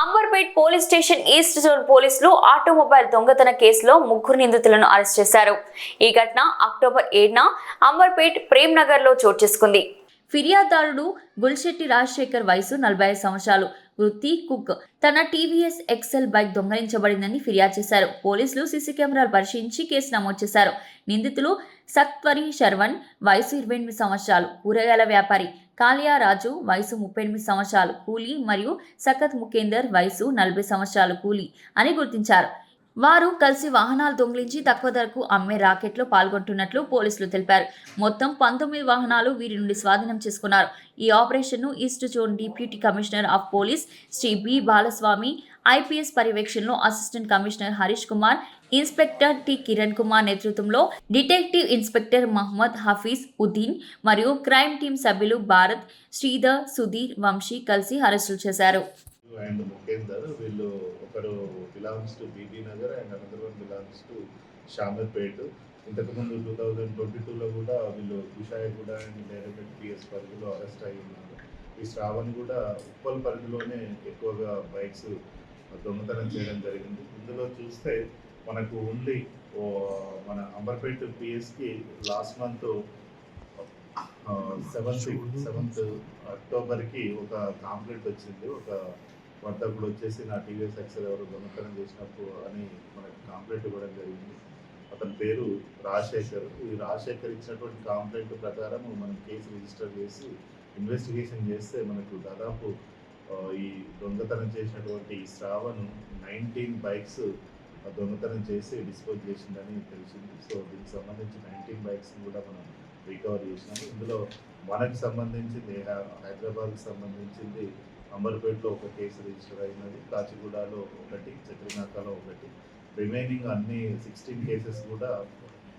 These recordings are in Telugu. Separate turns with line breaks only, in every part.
Amberpet police station east zone పోలీసులు ఆటోమొబైల్ దొంగతన కేసులో ముగ్గురు నిందితులను అరెస్ట్ చేశారు. ఈ ఘటన అక్టోబర్ 7న అంబర్పేట్ ప్రేమ్ నగర్ లో చోటు చేసుకుంది. ఫిర్యాదుదారుడు గుల్శెట్టి రాజశేఖర్ వయసు 45 సంవత్సరాలు, వృత్తి కుక్. తన టీవీఎస్ ఎక్సెల్ బైక్ దొంగలించబడిందని ఫిర్యాదు చేశారు. పోలీసులు సీసీ కెమెరాలు పరిశీలించి కేసు నమోదు చేశారు. నిందితులు సత్వరి శర్వణ్ వయసు 28 సంవత్సరాలు, కూరగాయల వ్యాపారి. కాలియా రాజు వయసు 38 సంవత్సరాలు, కూలీ మరియు సకత్ ముఖేందర్ వయసు 40 సంవత్సరాలు, కూలీ అని గుర్తించారు. వారు కలిసి వాహనాలు దొంగిలించి తక్కువ ధరకు అమ్మే రాకెట్లో పాల్గొంటున్నట్లు పోలీసులు తెలిపారు. మొత్తం 19 వాహనాలు వీరి నుండి స్వాధీనం చేసుకున్నారు. ఈ ఆపరేషన్ను east zone deputy commissioner of police Shri B Balaswamy, IPS పర్యవేక్షణలో assistant commissioner Harish Kumar, inspector T Kiran Kumar నేతృత్వంలో డిటెక్టివ్ ఇన్స్పెక్టర్ మహమ్మద్ హఫీజ్ ఉద్దీన్ మరియు క్రైమ్ టీం సభ్యులు భారత్, శ్రీధర్, సుధీర్, వంశీ కలిసి అరెస్టులు చేశారు.
అండ్ ముఖేందర్ వీళ్ళు ఒకరు belongs to Bibi Nagar and another one belongs to Shamirpet. ఇంతకుముందు 2022లో కూడా వీళ్ళు కుషాయిగూడ అండ్ డైరెక్ట్ పిఎస్ పరిధిలో అరెస్ట్ అయి ఉన్నారు. ఈ శ్రావణ్ కూడా ఉప్పల్ పరిధిలోనే ఎక్కువగా బైక్స్ దొంగతనం చేయడం జరిగింది. ఇందులో చూస్తే మనకు ఓన్లీ మన అంబర్పేట్ పిఎస్కి లాస్ట్ మంత్ 7th అక్టోబర్కి ఒక కాంప్లైంట్ వచ్చింది. ఒక వర్తకుడు వచ్చేసి నా టీవీఎస్ ఎక్సెల్ ఎవరు దొంగతనం చేసినప్పుడు అని మనకు కాంప్లైంట్ ఇవ్వడం జరిగింది. అతని పేరు రాజశేఖర్. ఈ రాజశేఖర్ ఇచ్చినటువంటి కాంప్లైంట్ ప్రకారం మనం కేసు రిజిస్టర్ చేసి ఇన్వెస్టిగేషన్ చేస్తే మనకు దాదాపు ఈ దొంగతనం చేసినటువంటి ఈ శ్రావణ్ 19 బైక్స్ దొంగతనం చేసి డిస్పోజ్ చేసిందని తెలిసింది. సో దీనికి సంబంధించి 19 బైక్స్ కూడా మనం రికవర్ చేసినాము. ఇందులో మనకు సంబంధించింది హైదరాబాద్కి సంబంధించింది అంబర్పేట్లో ఒక కేసు రిజిస్టర్ అయినది, కాచిగూడలో ఒకటి, చక్రనాకలో ఒకటి. రిమైనింగ్ అన్ని 16 కేసెస్ కూడా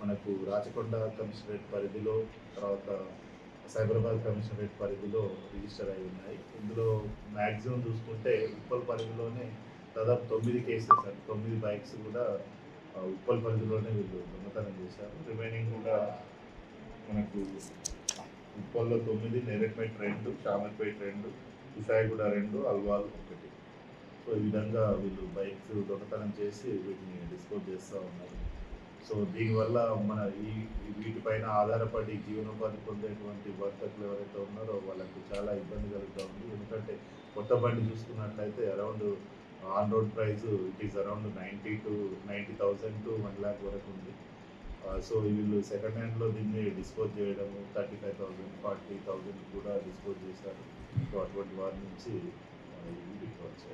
మనకు రాచకొండ కమిషనరేట్ పరిధిలో, తర్వాత సైబరాబాద్ కమిషనరేట్ పరిధిలో రిజిస్టర్ అయి ఉన్నాయి. ఇందులో మ్యాక్సిమం చూసుకుంటే ఉప్పల్ పరిధిలోనే దాదాపు 9 కేసెస్, 9 బైక్స్ కూడా ఉప్పల్ పరిధిలోనే వీళ్ళు దొంగతనం చేశారు. రిమైనింగ్ కూడా మనకు ఉప్పల్లో 9, నేరెడ్మెట్ 2, షామర్పేట్ 2, కుషాయిగూడ 2, అల్వాల్ 1. సో ఈ విధంగా వీళ్ళు బైక్స్ దొంగతనం చేసి వీటిని డిస్పోజ్ చేస్తూ ఉన్నారు. సో దీనివల్ల మన వీటిపైన ఆధారపడి జీవనోపాధి పొందేటువంటి వర్కర్లు ఎవరైతే ఉన్నారో వాళ్ళకు చాలా ఇబ్బంది కలుగుతూ ఉంది. ఎందుకంటే కొత్త బండి చూసుకున్నట్లయితే around on road price it is around 90,000 to 1 lakh వరకు ఉంది. సో వీళ్ళు సెకండ్ హ్యాండ్లో దీన్ని డిస్పోజ్ చేయడము 35,000, 40,000 కూడా డిస్పోజ్ చేశారు. సో అటువంటి వారి నుంచి ఇంటికి వచ్చారు.